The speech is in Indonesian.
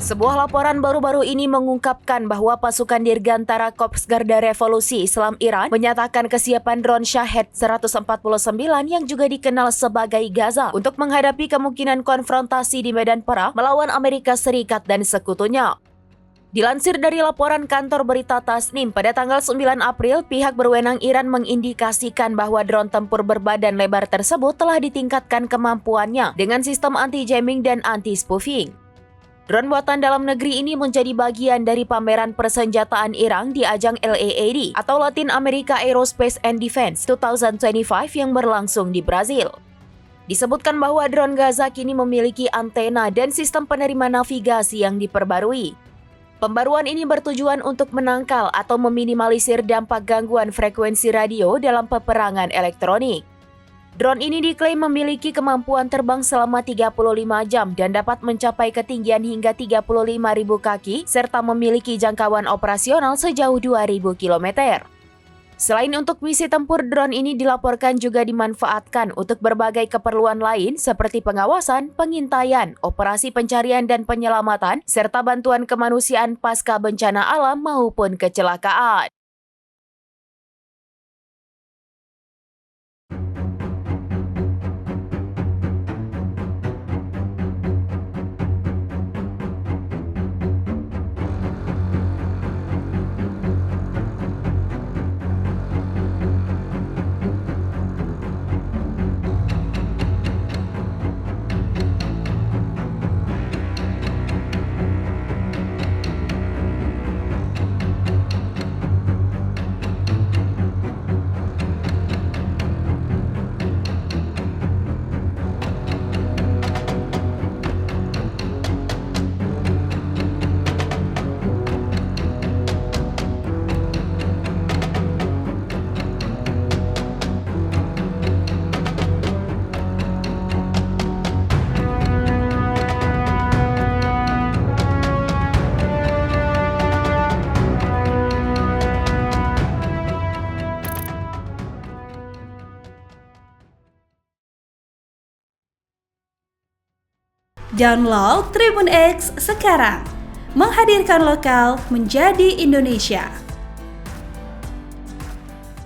Sebuah laporan baru-baru ini mengungkapkan bahwa pasukan Dirgantara Korps Garda Revolusi Islam Iran menyatakan kesiapan drone Shahed 149 yang juga dikenal sebagai Gaza untuk menghadapi kemungkinan konfrontasi di medan perang melawan Amerika Serikat dan sekutunya. Dilansir dari laporan kantor berita Tasnim, pada tanggal 9 April, pihak berwenang Iran mengindikasikan bahwa drone tempur berbadan lebar tersebut telah ditingkatkan kemampuannya dengan sistem anti-jamming dan anti-spoofing. Drone buatan dalam negeri ini menjadi bagian dari pameran persenjataan Iran di ajang LAAD atau Latin America Aerospace and Defense 2025 yang berlangsung di Brazil. Disebutkan bahwa drone Gaza kini memiliki antena dan sistem penerima navigasi yang diperbarui. Pembaruan ini bertujuan untuk menangkal atau meminimalisir dampak gangguan frekuensi radio dalam peperangan elektronik. Drone ini diklaim memiliki kemampuan terbang selama 35 jam dan dapat mencapai ketinggian hingga 35.000 kaki serta memiliki jangkauan operasional sejauh 2.000 km. Selain untuk misi tempur, drone ini dilaporkan juga dimanfaatkan untuk berbagai keperluan lain seperti pengawasan, pengintaian, operasi pencarian dan penyelamatan, serta bantuan kemanusiaan pasca bencana alam maupun kecelakaan. Download Tribun X sekarang, menghadirkan lokal menjadi Indonesia.